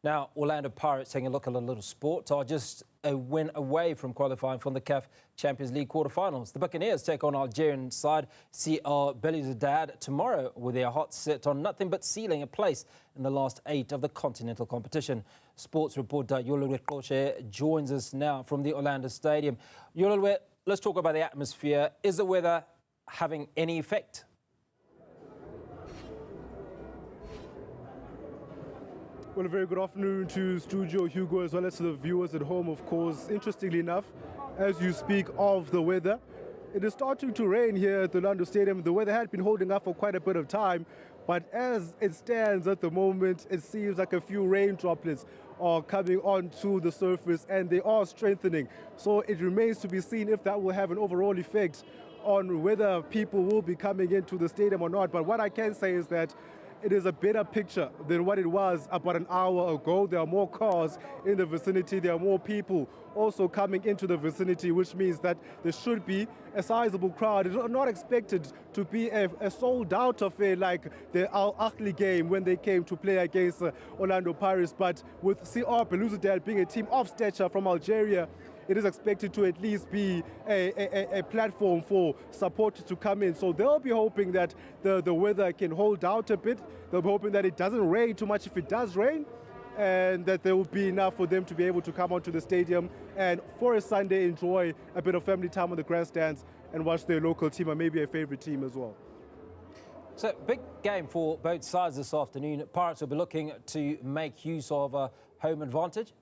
Now, Orlando Pirates, taking a look at a little sport, are just a win away from qualifying for the CAF Champions League quarterfinals. The Buccaneers take on Algerian side CR Belouizdad tomorrow, with their hearts set on nothing but sealing a place in the last 8 of the continental competition. Sports reporter Yolulwe Qoshe joins us now from the Orlando Stadium. Yolulwe, let's talk about the atmosphere. Is the weather having any effect? Well, a very good afternoon to Studio Hugo as well as to the viewers at home, of course. Interestingly enough, as you speak of the weather, it is starting to rain here at the Orlando Stadium. The weather had been holding up for quite a bit of time, but as it stands at the moment, it seems like a few rain droplets are coming onto the surface and they are strengthening. So it remains to be seen if that will have an overall effect on whether people will be coming into the stadium or not. But what I can say is that it is a better picture than what it was about an hour ago. There are more cars in the vicinity. There are more people also coming into the vicinity, which means that there should be a sizable crowd. It's not expected to be a sold-out affair like the Al Ahly game when they came to play against Orlando Pirates. But with CR Belouizdad being a team of stature from Algeria, it is expected to at least be a platform for supporters to come in. So they'll be hoping that the weather can hold out a bit. They'll be hoping that it doesn't rain too much if it does rain, and that there will be enough for them to be able to come onto the stadium and for a Sunday enjoy a bit of family time on the grandstands and watch their local team or maybe a favorite team as well. So, big game for both sides this afternoon. Pirates will be looking to make use of a home advantage.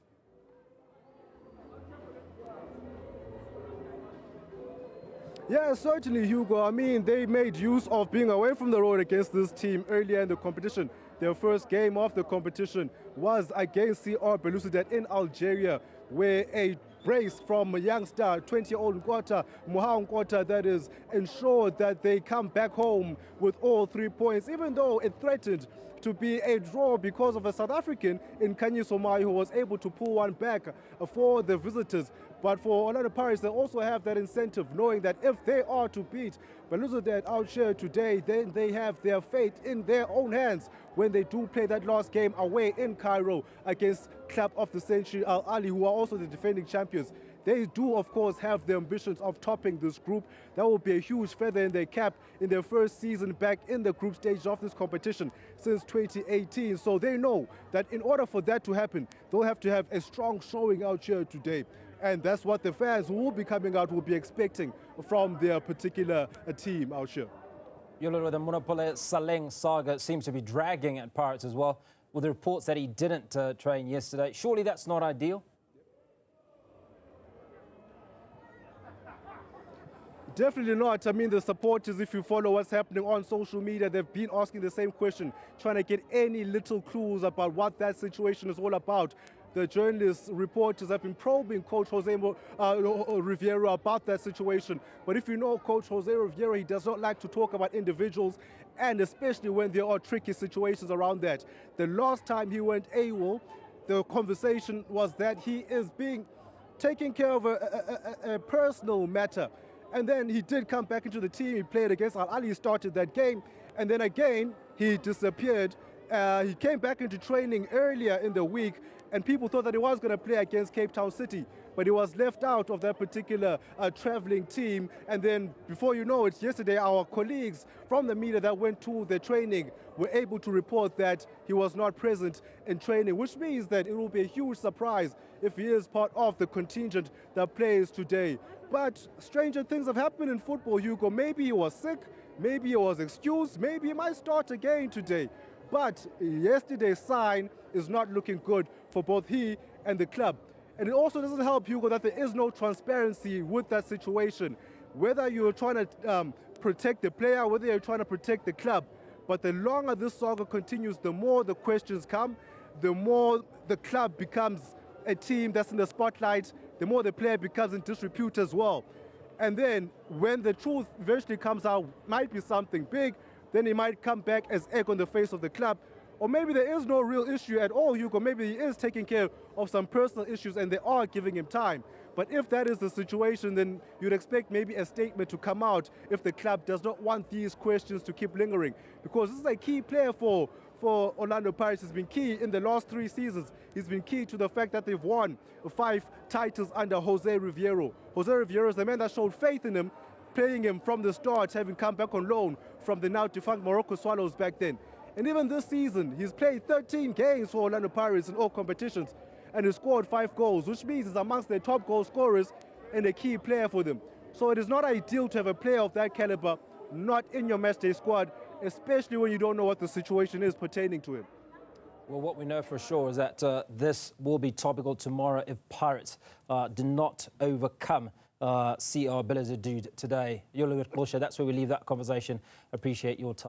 Yeah, certainly, Hugo. I mean, they made use of being away from the road against this team earlier in the competition. Their first game of the competition was against CR Belouizdad in Algeria, where a brace from youngster, 20-year-old Monnapule, that is, ensured that they come back home with all 3 points, even though it threatened to be a draw because of a South African in Kanye Somai who was able to pull one back for the visitors. But for Orlando Pirates, they also have that incentive, knowing that if they are to beat Belouizdad out here today, then they have their fate in their own hands when they do play that last game away in Cairo against Club of the Century Al Ahly, who are also the defending champions. They do, of course, have the ambitions of topping this group. That will be a huge feather in their cap in their first season back in the group stage of this competition since 2018. So they know that in order for that to happen, they'll have to have a strong showing out here today. And that's what the fans who will be coming out will be expecting from their particular team out here. Yolulwe, the Monnapule Saleng saga seems to be dragging at Pirates as well, with the reports that he didn't train yesterday. Surely that's not ideal? Definitely not. I mean, the supporters, if you follow what's happening on social media, they've been asking the same question, trying to get any little clues about what that situation is all about. The journalists, reporters have been probing Coach Jose Riviera about that situation. But if you know Coach Jose Riviera, he does not like to talk about individuals, and especially when there are tricky situations around that. The last time he went AWOL, the conversation was that he is being taking care of a personal matter. And then he did come back into the team. He played against Al Ahly, started that game, and then again he disappeared. He came back into training earlier in the week, and people thought that he was going to play against Cape Town City, but he was left out of that particular traveling team. And then before you know it, yesterday our colleagues from the media that went to the training were able to report that he was not present in training, which means that it will be a huge surprise if he is part of the contingent that plays today. But stranger things have happened in football, Hugo. Maybe he was sick, maybe he was excused, maybe he might start again today. But yesterday's sign is not looking good for both he and the club. And it also doesn't help, Hugo, that there is no transparency with that situation. Whether you're trying to protect the player, whether you're trying to protect the club. But the longer this saga continues, the more the questions come, the more the club becomes a team that's in the spotlight, the more the player becomes in disrepute as well. And then when the truth eventually comes out, might be something big, then he might come back as egg on the face of the club. Or maybe there is no real issue at all, Hugo. Maybe he is taking care of some personal issues and they are giving him time. But if that is the situation, then you'd expect maybe a statement to come out if the club does not want these questions to keep lingering. Because this is a key player for for Orlando Pirates has been key in the last 3 seasons. He's been key to the fact that they've won 5 titles under Jose Riviero. Jose Riviero is the man that showed faith in him, playing him from the start, having come back on loan from the now defunct Morocco Swallows back then. And even this season, he's played 13 games for Orlando Pirates in all competitions, and he scored 5 goals, which means he's amongst their top goal scorers and a key player for them. So it is not ideal to have a player of that caliber not in your matchday squad, especially when you don't know what the situation is pertaining to him. Well, what we know for sure is that this will be topical tomorrow if Pirates do not overcome CR Belouizdad today. Yolulwe, Qoshe, that's where we leave that conversation. Appreciate your time.